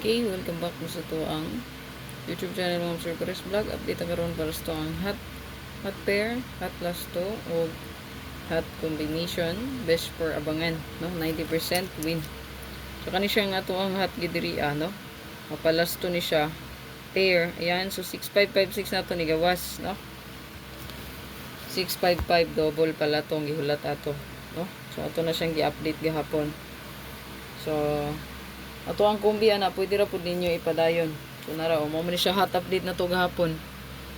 Okay, welcome back mo sa to ang YouTube channel ng Sir Chris Vlog. Update ang karon para sa to ang hot pair, hot plus to o hot combination best for abangan, no? 90% win. So kani siya nga to ang hot gidiri no? Mapalas to ni siya pair. Ayan, so 6556 na to ni gawas, no? 655 double pala tong gihulat ato, no? So ato na siyang gi-update gihapon. So ato ang kumbi ana pwede ra pud ninyo ipadayon. So nara o mo man siya hot update na to gahapon.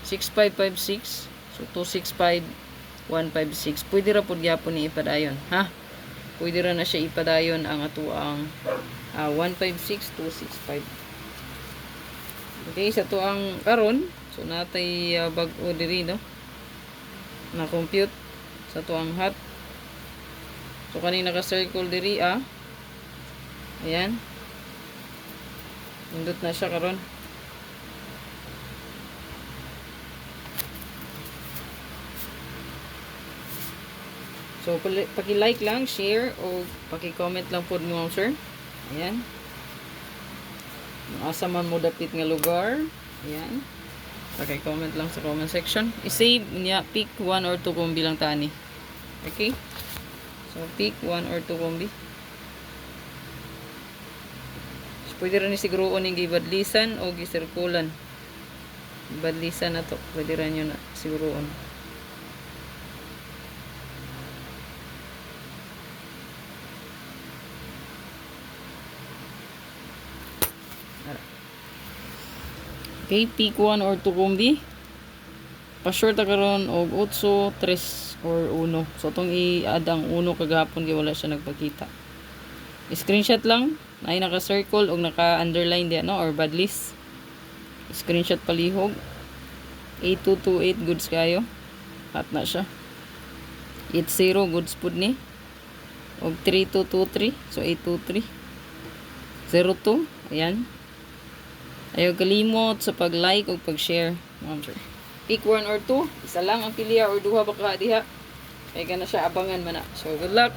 6556 so 265156 pwede ra pud gyapon ni ipadayon, ha? Pwede ra na siya ipadayon ang ato ang 156265. Okay, sa to ang karon so natay bag-o diri, no? Na compute sa to ang hot. So kanina ka circle diri ayan. Nindot na siya karon. So paki-like lang, share o paki-comment lang pod mo, sir. Ayan. Asa man mo dapit nga lugar. Ayan. Paki-comment lang sa comment section. I-save niya pick 1 or 2 kombi lang tani. Okay? So pick 1 or 2 kombi. Pwede rin siguroon yung gibadlisan o gisirkulan. Badlisan na to. Pwede rin yun na siguroon. Okay, pick 1 or 2 kombi. Pa-short karon og 8, 3 or 1. So itong i-add ang 1 kagapon kaya wala siya nagpakita. Screenshot lang. Ay naka-circle o naka-underline diyan, no? Or badlist. Screenshot palihog. 8228 goods kayo. Hot na siya. 80 goods pud ni. Og 3223. So 823. 02. Ayan. Ayaw kalimot sa pag-like o pag-share. Pick 1 or 2. Isa lang ang piliya or duha baka diha. Kaya ka na siya abangan man na. So good luck.